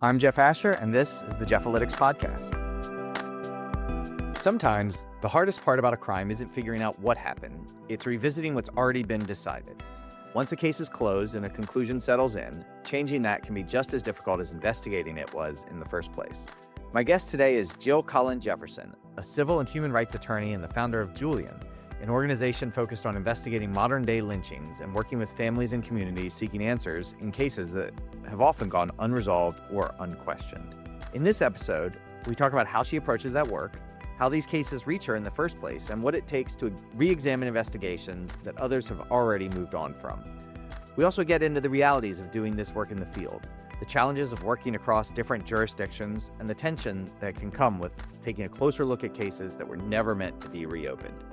I'm Jeff Asher, and this is the Jeff-alytics podcast. Sometimes, the hardest part about a crime isn't figuring out what happened. It's revisiting what's already been decided. Once a case is closed and a conclusion settles in, changing that can be just as difficult as investigating it was in the first place. My guest today is Jill Collin Jefferson, a civil and human rights attorney and the founder of JULIAN, an organization focused on investigating modern-day lynchings and working with families and communities seeking answers in cases that have often gone unresolved or unquestioned. In this episode, we talk about how she approaches that work, how these cases reach her in the first place, and what it takes to re-examine investigations that others have already moved on from. We also get into the realities of doing this work in the field, the challenges of working across different jurisdictions, and the tension that can come with taking a closer look at cases that were never meant to be reopened.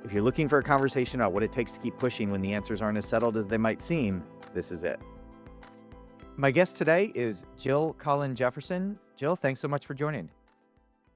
If you're looking for a conversation about what it takes to keep pushing when the answers aren't as settled as they might seem, this is it. My guest today is Jill Collin Jefferson. Jill, thanks so much for joining.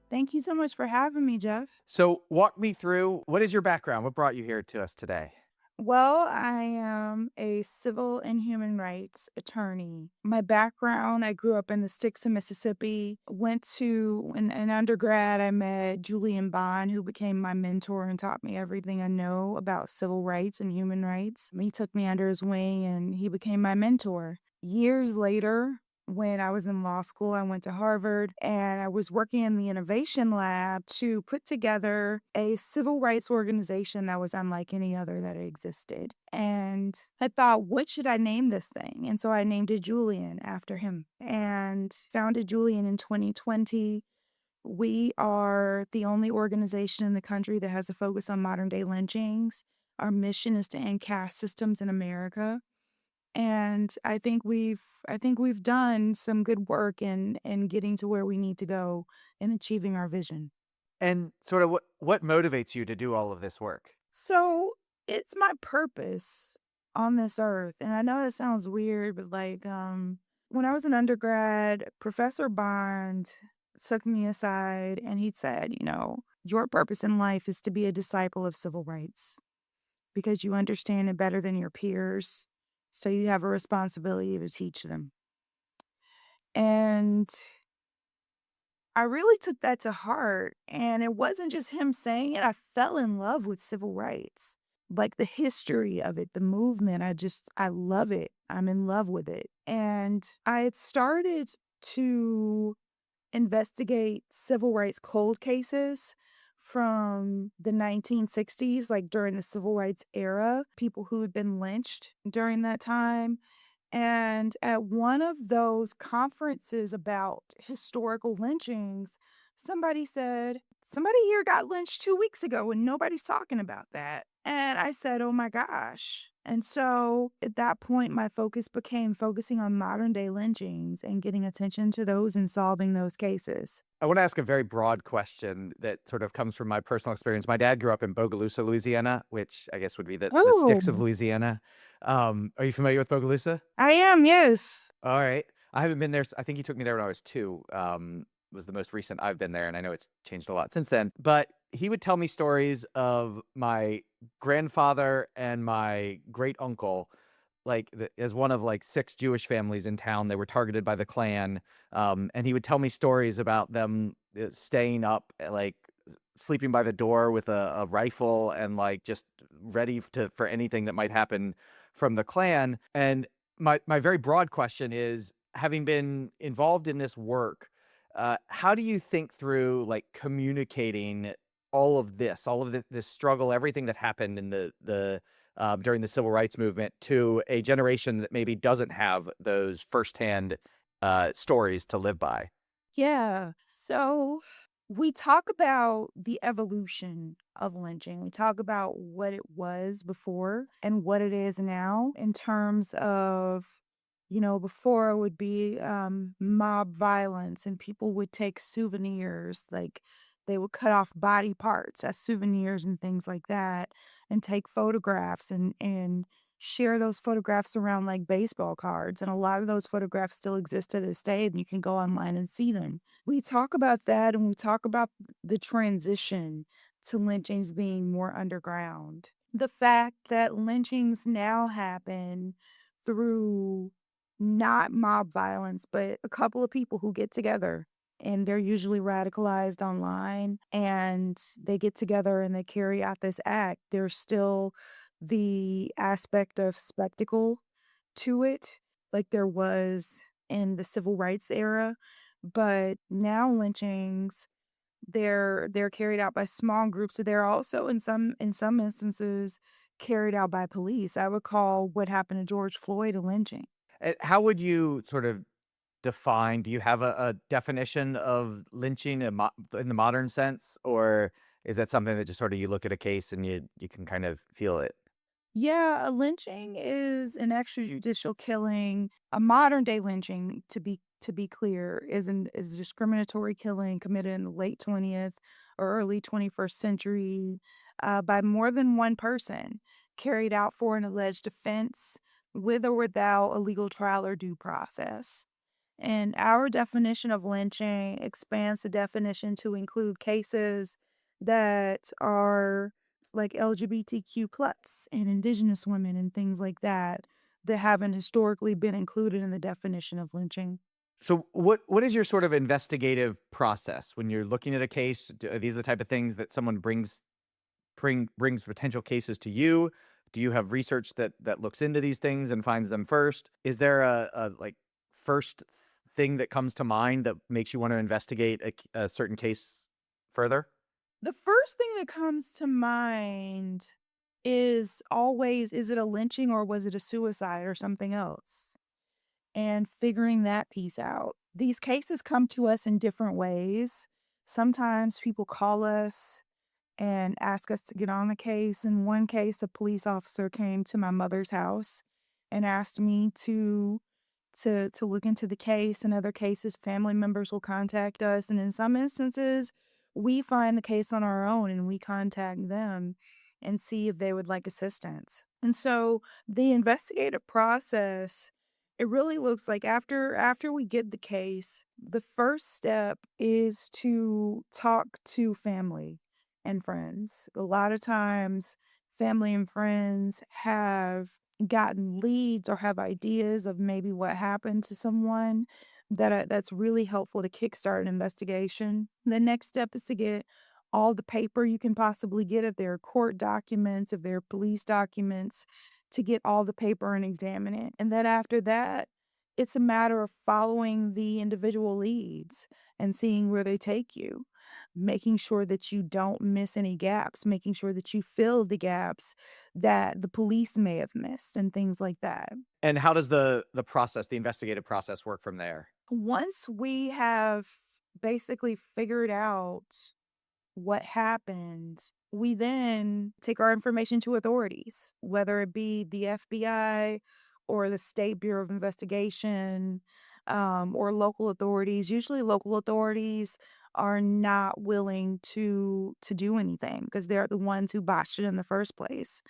Thank you so much for having me, Jeff. So walk me through, what is your background? What brought you here to us today? Well, I am a civil and human rights attorney. My background, I grew up in the sticks of Mississippi, went to an undergrad. I met Julian Bond, who became my mentor and taught me everything I know about civil rights and human rights. He took me under his wing and he became my mentor. Years later, when I was in law school, I went to Harvard and I was working in the innovation lab to put together a civil rights organization that was unlike any other that existed. And I thought, what should I name this thing? And so I named it JULIAN after him and founded JULIAN in 2020. We are the only organization in the country that has a focus on modern day lynchings. Our mission is to end caste systems in America. And I think we've done some good work in getting to where we need to go in achieving our vision. And sort of what motivates you to do all of this work? So it's my purpose on this earth. And I know it sounds weird, but when I was an undergrad, Professor Bond took me aside and he said, your purpose in life is to be a disciple of civil rights because you understand it better than your peers. So you have a responsibility to teach them. And I really took that to heart. And it wasn't just him saying it. I fell in love with civil rights, like the history of it, the movement. I love it. I'm in love with it. And I had started to investigate civil rights cold cases from the 1960s, like during the civil rights era, people who had been lynched during that time. And at one of those conferences about historical lynchings, somebody said, somebody here got lynched 2 weeks ago and nobody's talking about that. And I said, oh my gosh. And so at that point, my focus became focusing on modern day lynchings and getting attention to those and solving those cases. I want to ask a very broad question that sort of comes from my personal experience. My dad grew up in Bogalusa, Louisiana, which I guess would be the sticks of Louisiana. Are you familiar with Bogalusa? I am, yes. All right. I haven't been there. I think he took me there when I was 2. Was the most recent I've been there, and I know it's changed a lot since then. But he would tell me stories of my grandfather and my great uncle, as one of 6 Jewish families in town. They were targeted by the Klan, and he would tell me stories about them staying up, sleeping by the door with a rifle and just ready for anything that might happen from the Klan. And my very broad question is, having been involved in this work, how do you think through communicating all of this struggle, everything that happened in the during the civil rights movement to a generation that maybe doesn't have those firsthand stories to live by? Yeah. So we talk about the evolution of lynching. We talk about what it was before and what it is now in terms of, before it would be mob violence and people would take souvenirs, like they would cut off body parts as souvenirs and things like that and take photographs and share those photographs around like baseball cards. And a lot of those photographs still exist to this day, and you can go online and see them. We talk about that and we talk about the transition to lynchings being more underground. The fact that lynchings now happen through not mob violence, but a couple of people who get together, and they're usually radicalized online, and they get together and they carry out this act. There's still the aspect of spectacle to it, like there was in the civil rights era. But now lynchings, they're carried out by small groups. So they're also in some instances carried out by police. I would call what happened to George Floyd a lynching. How would you sort of define, do you have a definition of lynching in the modern sense, or is that something that just sort of you look at a case and you can kind of feel it? Yeah, a lynching is an extrajudicial killing. A modern day lynching, to be clear, is a discriminatory killing committed in the late 20th or early 21st century by more than one person, carried out for an alleged offense with or without a legal trial or due process. And our definition of lynching expands the definition to include cases that are like LGBTQ plus and indigenous women and things like that haven't historically been included in the definition of lynching. So what is your sort of investigative process when you're looking at a case? Are these the type of things that someone brings potential cases to you? Do you have research that looks into these things and finds them first? Is there a like first thing that comes to mind that makes you want to investigate a certain case further? The first thing that comes to mind is always, is it a lynching or was it a suicide or something else? And figuring that piece out. These cases come to us in different ways. Sometimes people call us and ask us to get on the case. In one case, a police officer came to my mother's house and asked me to look into the case. In other cases, family members will contact us, and in some instances, we find the case on our own and we contact them and see if they would like assistance. And so the investigative process, it really looks like after we get the case, the first step is to talk to family and friends. A lot of times, family and friends have gotten leads or have ideas of maybe what happened to someone that's really helpful to kickstart an investigation. The next step is to get all the paper you can possibly get, if there are court documents, if there are police documents, to get all the paper and examine it. And then after that, it's a matter of following the individual leads and seeing where they take you, making sure that you don't miss any gaps, making sure that you fill the gaps that the police may have missed and things like that. And how does the investigative process work from there? Once we have basically figured out what happened, we then take our information to authorities, whether it be the FBI or the State Bureau of Investigation, or local authorities. Usually, local authorities are not willing to do anything because they're the ones who botched it in the first place,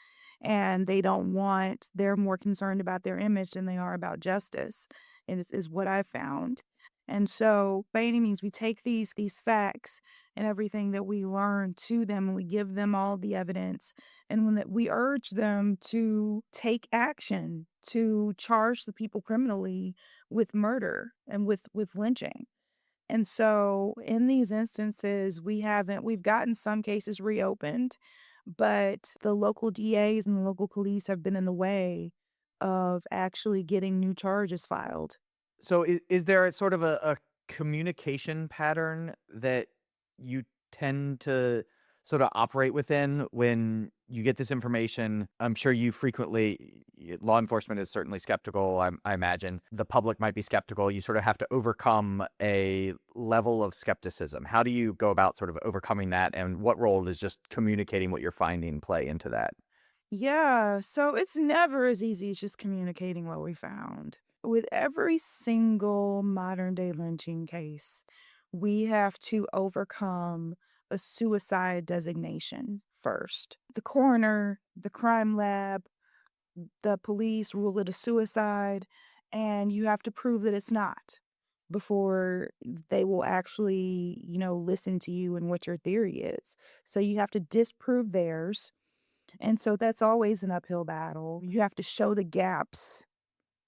and they don't want. They're more concerned about their image than they are about justice. Is what I found. And so, by any means, we take these facts and everything that we learn to them, and we give them all the evidence, and when that we urge them to take action to charge the people criminally with murder and with lynching. And so in these instances, we've gotten some cases reopened, but the local DAs and the local police have been in the way of actually getting new charges filed. So is there a sort of a communication pattern that you tend to sort of operate within when you get this information? I'm sure you frequently, law enforcement is certainly skeptical. I imagine the public might be skeptical. You sort of have to overcome a level of skepticism. How do you go about sort of overcoming that? And what role does just communicating what you're finding play into that? Yeah, so it's never as easy as just communicating what we found. With every single modern day lynching case, we have to overcome a suicide designation first. The coroner, the crime lab, the police rule it a suicide, and you have to prove that it's not before they will actually, listen to you and what your theory is. So you have to disprove theirs, and so that's always an uphill battle. You have to show the gaps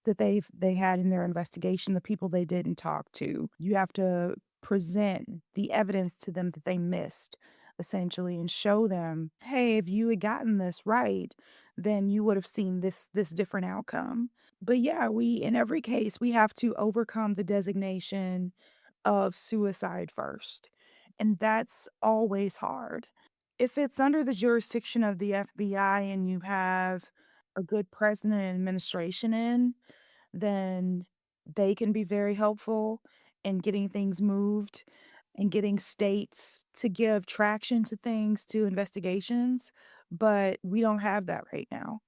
that they had in their investigation, the people they didn't talk to. You have to present the evidence to them that they missed, essentially, and show them, hey, if you had gotten this right, then you would have seen this different outcome. But yeah, we in every case we have to overcome the designation of suicide first. And that's always hard. If it's under the jurisdiction of the FBI and you have a good president and administration in, then they can be very helpful in getting things moved and getting states to give traction to things, to investigations. But we don't have that right now.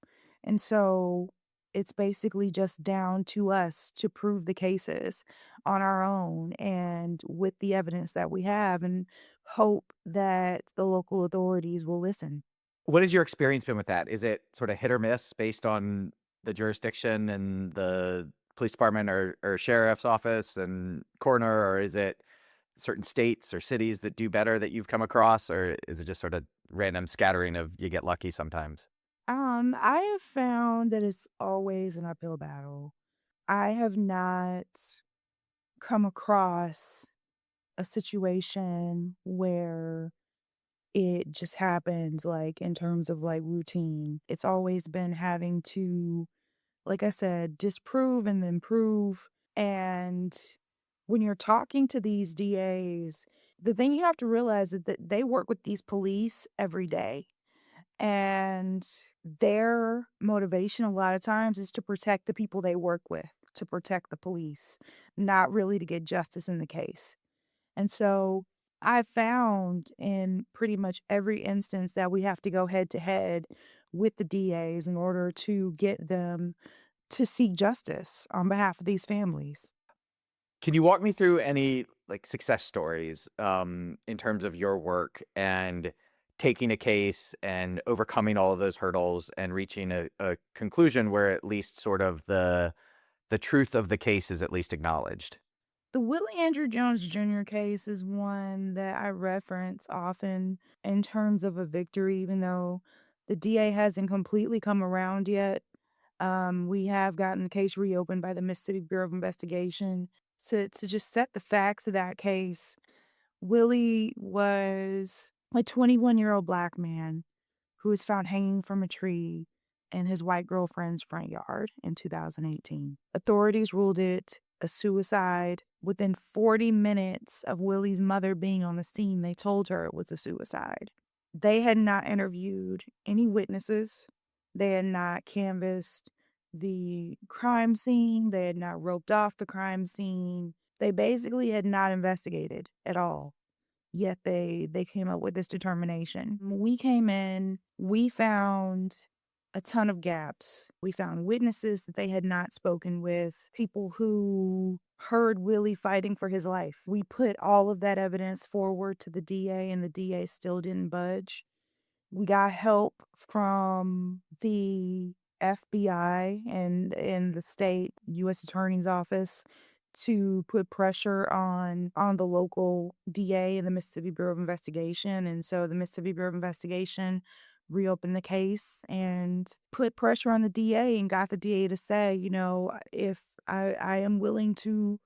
And so it's basically just down to us to prove the cases on our own and with the evidence that we have and hope that the local authorities will listen. What has your experience been with that? Is it sort of hit or miss based on the jurisdiction and the police department or sheriff's office and coroner, or is it certain states or cities that do better that you've come across, or is it just sort of random scattering of you get lucky sometimes? I have found that it's always an uphill battle. I have not come across a situation where it just happened, like, in terms of, like, routine. It's always been having to, like I said, disprove and then prove, and when you're talking to these DAs, the thing you have to realize is that they work with these police every day, and their motivation a lot of times is to protect the people they work with, to protect the police, not really to get justice in the case. And so I found in pretty much every instance that we have to go head to head with the DAs in order to get them to seek justice on behalf of these families. Can you walk me through any like success stories in terms of your work and taking a case and overcoming all of those hurdles and reaching a conclusion where at least sort of the truth of the case is at least acknowledged? The Willie Andrew Jones Jr. case is one that I reference often in terms of a victory, even though the DA hasn't completely come around yet. We have gotten the case reopened by the Mississippi Bureau of Investigation. To just set the facts of that case, Willie was a 21-year-old black man who was found hanging from a tree in his white girlfriend's front yard in 2018. Authorities ruled it a suicide. Within 40 minutes of Willie's mother being on the scene, they told her it was a suicide. They had not interviewed any witnesses. They had not canvassed the crime scene. They had not roped off the crime scene. They basically had not investigated at all. Yet they came up with this determination. When we came in, we found a ton of gaps. We found witnesses that they had not spoken with, people who heard Willie fighting for his life. We put all of that evidence forward to the DA, and the DA still didn't budge. We got help from the FBI and the state US Attorney's office to put pressure on the local DA and the Mississippi Bureau of Investigation. And so the Mississippi Bureau of Investigation reopened the case and put pressure on the DA and got the DA to say, if I am willing to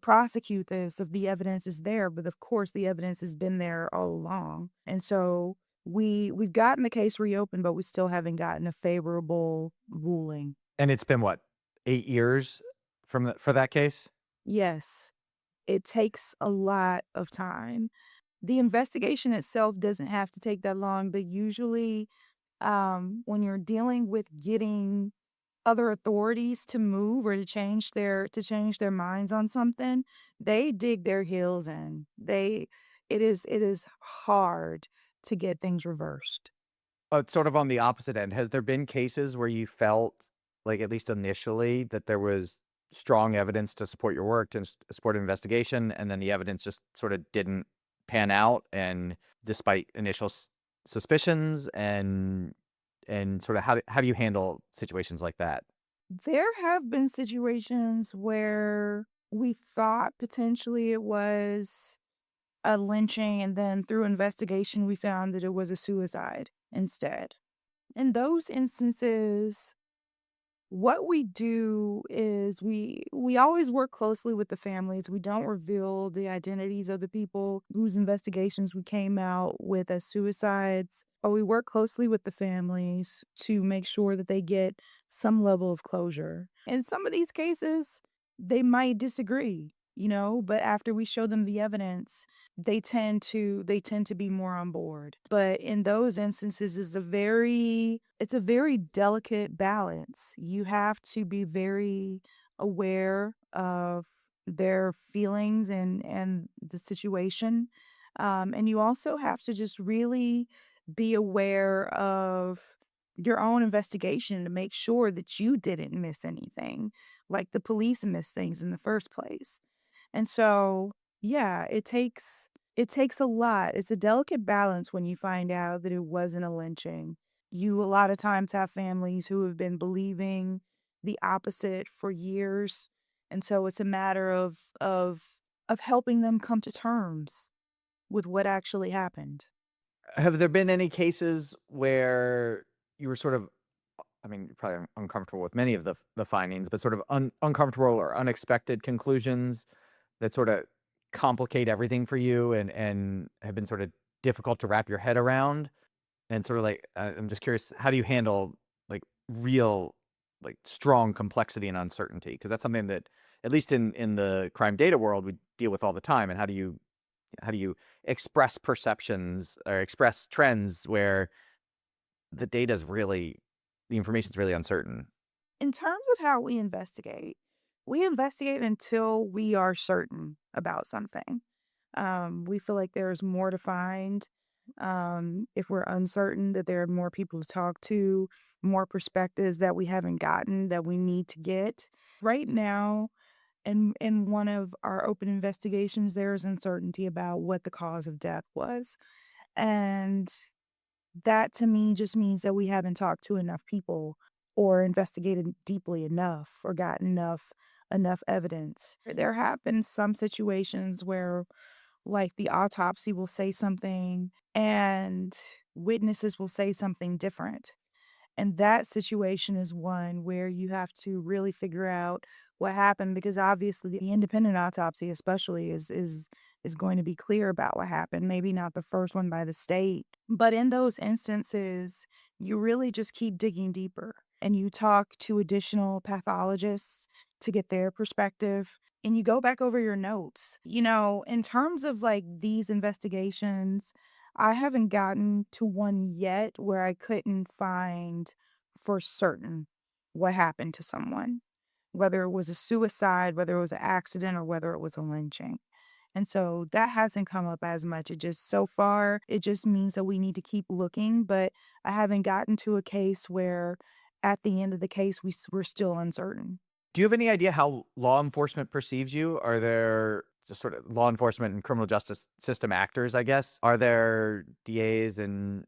prosecute this if the evidence is there. But of course the evidence has been there all along. And so we've gotten the case reopened, but we still haven't gotten a favorable ruling. And it's been what, 8 years for that case? Yes, it takes a lot of time. The investigation itself doesn't have to take that long, but usually, when you're dealing with getting other authorities to move or to change their minds on something, they dig their heels in. It is hard to get things reversed. Sort of on the opposite end, has there been cases where you felt, like, at least initially, that there was strong evidence to support your work, to support an investigation, and then the evidence just sort of didn't pan out, and despite initial suspicions, and sort of how do you handle situations like that? There have been situations where we thought potentially it was a lynching, and then through investigation, we found that it was a suicide instead. In those instances, What we do is we always work closely with the families. We don't reveal the identities of the people whose investigations we came out with as suicides, but we work closely with the families to make sure that they get some level of closure. In some of these cases, they might disagree, but after we show them the evidence, they tend to be more on board. But in those instances it's a very delicate balance. You have to be very aware of their feelings and the situation. And you also have to just really be aware of your own investigation to make sure that you didn't miss anything, like the police missed things in the first place. And so, yeah, it takes a lot. It's a delicate balance when you find out that it wasn't a lynching. You a lot of times have families who have been believing the opposite for years, and so it's a matter of helping them come to terms with what actually happened. Have there been any cases where you were sort of, I mean, you're probably uncomfortable with many of the findings, but sort of uncomfortable or unexpected conclusions that sort of complicate everything for you and have been sort of difficult to wrap your head around? And sort of like, I'm just curious, how do you handle like real, like strong complexity and uncertainty? Because that's something that, at least in the crime data world, we deal with all the time. And how do you express perceptions or express trends where the data's really the information's really uncertain? In terms of how we investigate until we are certain about something. We feel like there's more to find. If we're uncertain that there are more people to talk to, more perspectives that we haven't gotten that we need to get. Right now, in one of our open investigations, there is uncertainty about what the cause of death was. And that to me just means that we haven't talked to enough people or investigated deeply enough or got enough evidence. There have been some situations where like the autopsy will say something and witnesses will say something different. And that situation is one where you have to really figure out what happened because obviously the independent autopsy especially is going to be clear about what happened, maybe not the first one by the state. But in those instances, you really just keep digging deeper and you talk to additional pathologists to get their perspective and you go back over your notes. In terms of like these investigations, I haven't gotten to one yet where I couldn't find for certain what happened to someone, whether it was a suicide, whether it was an accident, or whether it was a lynching. And so that hasn't come up as much. It just so far, it just means that we need to keep looking. But I haven't gotten to a case where at the end of the case, we're still uncertain. Do you have any idea how law enforcement perceives you? Are there just sort of law enforcement and criminal justice system actors, I guess? Are there DAs and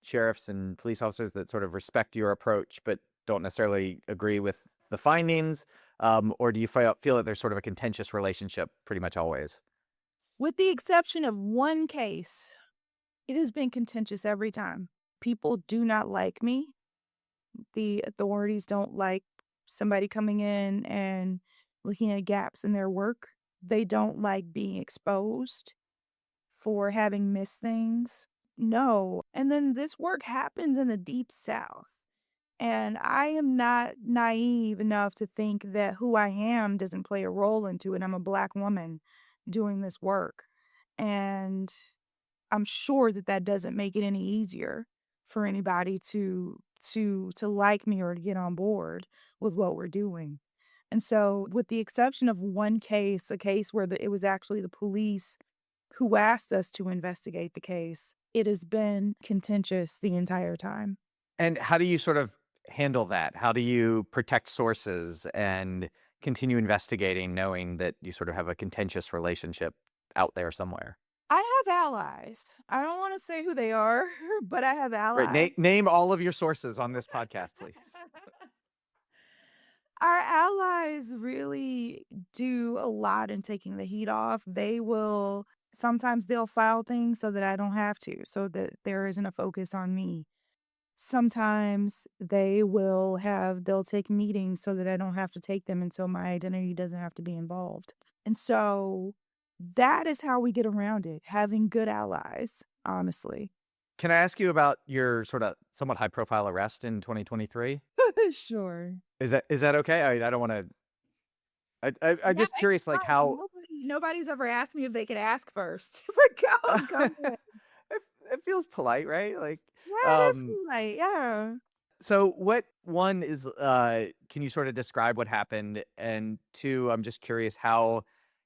sheriffs and police officers that sort of respect your approach but don't necessarily agree with the findings? Or do you feel that there's sort of a contentious relationship pretty much always? With the exception of one case, it has been contentious every time. People do not like me. The authorities don't like somebody coming in and looking at gaps in their work. They don't like being exposed for having missed things. No. And then this work happens in the deep south. And I am not naive enough to think that who I am doesn't play a role into it. I'm a black woman doing this work. And I'm sure that that doesn't make it any easier for anybody to like me or to get on board with what we're doing. And so, with the exception of one case, a case where it was actually the police who asked us to investigate the case, it has been contentious the entire time. And how do you sort of handle that? How do you protect sources and continue investigating knowing that you sort of have a contentious relationship out there somewhere? I have allies. I don't want to say who they are, but I have Right. allies. Name all of your sources on this podcast, please. Our allies really do a lot in taking the heat off. Sometimes they'll file things so that I don't have to, so that there isn't a focus on me. Sometimes they'll take meetings so that I don't have to take them and so my identity doesn't have to be involved. And so that is how we get around it, having good allies, honestly. Can I ask you about your sort of somewhat high profile arrest in 2023? Sure. Is that okay? I don't want to. I'm Yeah, just it's curious, like fine. how. Nobody's ever asked me if they could ask first. But go ahead. It feels polite, right? Like, Yeah, it is um, like, yeah. so what one is, can you sort of describe what happened? And two, I'm just curious, how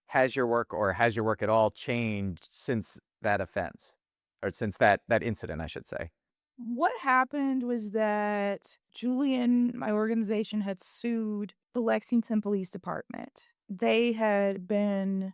has your work or has your work at all changed since that offense or since that incident, I should say? What happened was that Julian, my organization, had sued the Lexington Police Department. They had been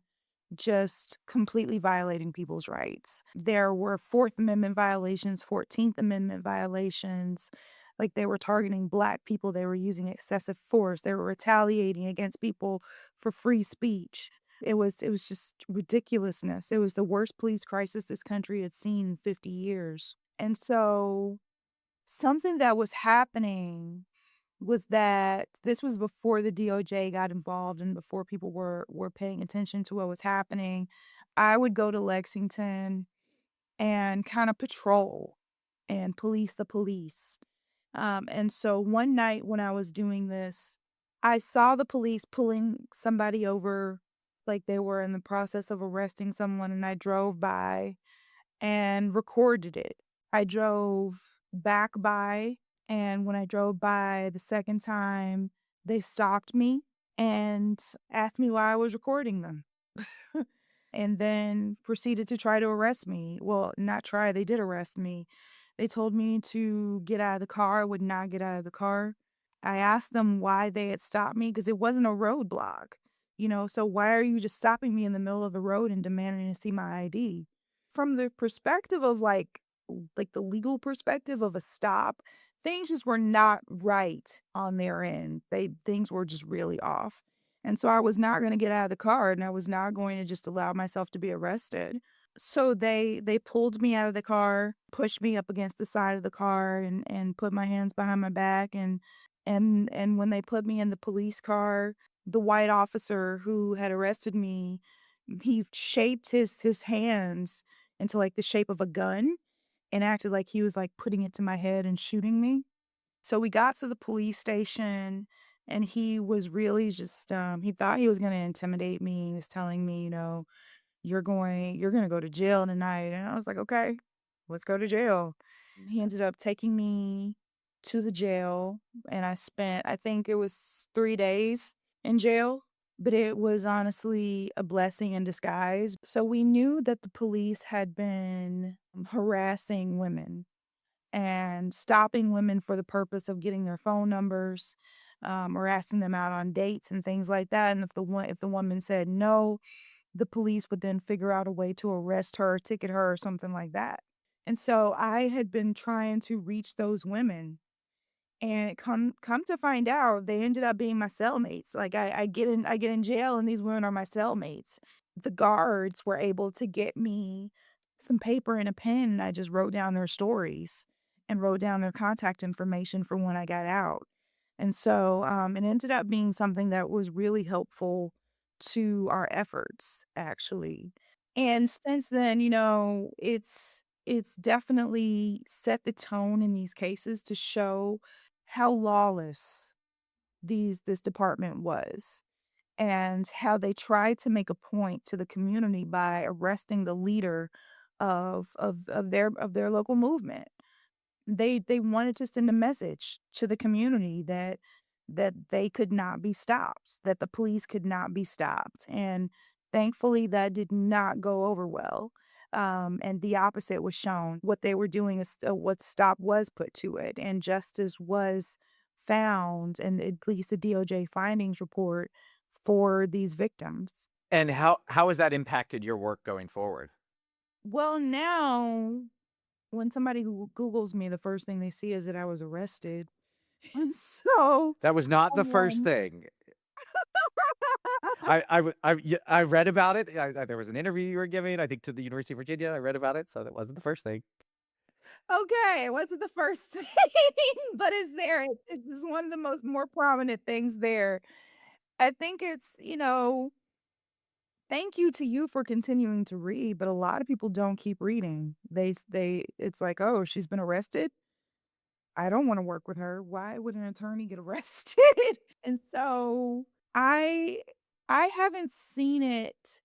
just completely violating people's rights. There were Fourth Amendment violations, 14th Amendment violations. Like they were targeting Black people, they were using excessive force, they were retaliating against people for free speech. It was just ridiculousness. It was the worst police crisis this country had seen in 50 years. And so something that was happening was that this was before the DOJ got involved and before people were paying attention to what was happening. I would go to Lexington and kind of patrol and police the police. And so one night when I was doing this, I saw the police pulling somebody over like they were in the process of arresting someone, and I drove by and recorded it. I drove back by, and when I drove by the second time, they stopped me and asked me why I was recording them. And then proceeded to try to arrest me. Well, not try, they did arrest me. They told me to get out of the car. I would not get out of the car. I asked them why they had stopped me because it wasn't a roadblock, so why are you just stopping me in the middle of the road and demanding to see my ID? From the perspective of like the legal perspective of a stop, things just were not right on their end. Things were just really off. And so I was not gonna get out of the car, and I was not going to just allow myself to be arrested. So they pulled me out of the car, pushed me up against the side of the car and put my hands behind my back, and when they put me in the police car, the white officer who had arrested me, he shaped his hands into, like, the shape of a gun and acted like he was, like, putting it to my head and shooting me. So we got to the police station, and he was really just, he thought he was gonna intimidate me. He was telling me, "You're gonna go to jail tonight," and I was like, "Okay, let's go to jail." He ended up taking me to the jail, and I spent, I think it was 3 days in jail, but it was honestly a blessing in disguise. So we knew that the police had been harassing women and stopping women for the purpose of getting their phone numbers, or asking them out on dates and things like that, and if the woman said no, the police would then figure out a way to arrest her, ticket her, or something like that. And so I had been trying to reach those women, and come to find out, they ended up being my cellmates. Like, I get in jail, and these women are my cellmates. The guards were able to get me some paper and a pen, and I just wrote down their stories and wrote down their contact information for when I got out. And so, it ended up being something that was really helpful to our efforts, actually. And since then, it's definitely set the tone in these cases to show how lawless this department was and how they tried to make a point to the community by arresting the leader of their local movement. They wanted to send a message to the community that they could not be stopped, that the police could not be stopped, and thankfully, that did not go over well, and the opposite was shown. What they were doing is what stop was put to it, and justice was found, and at least a DOJ findings report for these victims. And how has that impacted your work going forward? Well, now when somebody Googles me, the first thing they see is that I was arrested. And so, That was not the first um thing. I read about it. There was an interview you were giving, I think, to the University of Virginia. I read about it, so that wasn't the first thing. Okay, it wasn't the first thing, but it's there. It's one of the more prominent things there. I think it's, thank you to you for continuing to read, but a lot of people don't keep reading. It's like, "Oh, she's been arrested? I don't wanna work with her. Why would an attorney get arrested?" And so, I I haven't seen it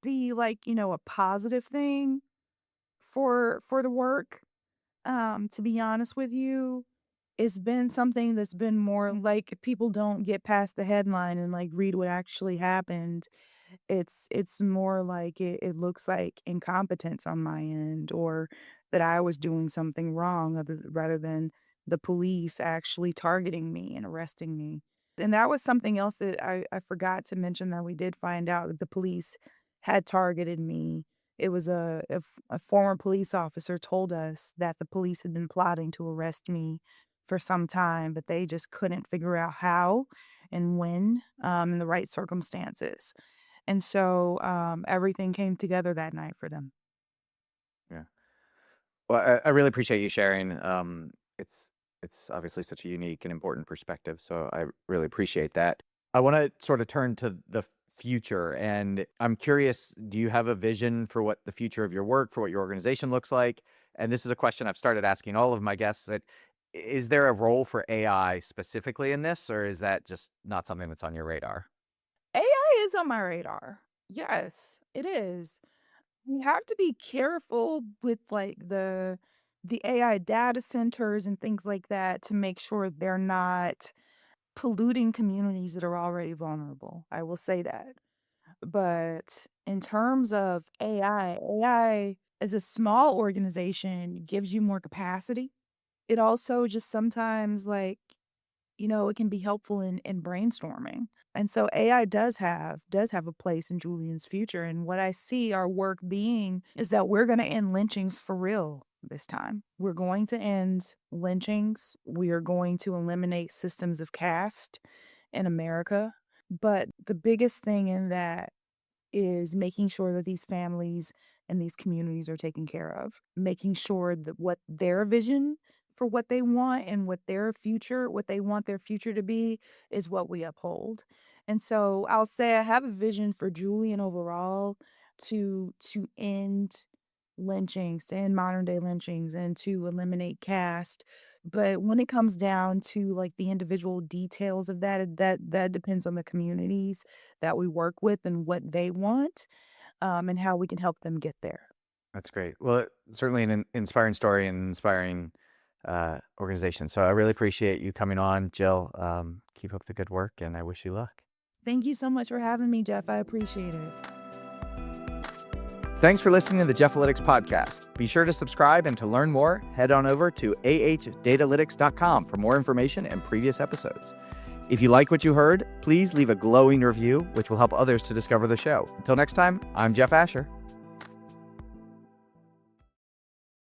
be like, a positive thing for the work, to be honest with you. It's been something that's been more like people don't get past the headline and, like, read what actually happened. It's more like it looks like incompetence on my end or that I was doing something wrong rather than the police actually targeting me and arresting me. And that was something else that I forgot to mention that we did find out that the police had targeted me. It was a former police officer told us that the police had been plotting to arrest me for some time, but they just couldn't figure out how and when, in the right circumstances. And so, everything came together that night for them. Yeah. Well, I really appreciate you sharing. It's it's obviously such a unique and important perspective, so I really appreciate that. I want to sort of turn to the future, and I'm curious, do you have a vision for what the future of your work, for what your organization looks like? And this is a question I've started asking all of my guests that is there a role for AI specifically in this, or is that just not something that's on your radar? AI is on my radar. Yes, it is. We have to be careful with, like, the AI data centers and things like that to make sure they're not polluting communities that are already vulnerable. I will say that. But in terms of AI as a small organization gives you more capacity. It also just sometimes, like, it can be helpful in brainstorming. And so AI does have a place in Julian's future. And what I see our work being is that we're gonna end lynchings for real this time. We're going to end lynchings. We are going to eliminate systems of caste in America. But the biggest thing in that is making sure that these families and these communities are taken care of, making sure that what their vision for what they want and what they want their future to be is what we uphold. And so I'll say I have a vision for Julian overall to end lynchings, to end modern day lynchings and to eliminate caste. But when it comes down to like the individual details of that depends on the communities that we work with and what they want, and how we can help them get there. That's great. Well, certainly an inspiring story and inspiring organization. So I really appreciate you coming on, Jill. Keep up the good work, and I wish you luck. Thank you so much for having me, Jeff. I appreciate it. Thanks for listening to the Jeff-alytics podcast. Be sure to subscribe, and to learn more, head on over to ahdatalytics.com for more information and previous episodes. If you like what you heard, please leave a glowing review, which will help others to discover the show. Until next time, I'm Jeff Asher.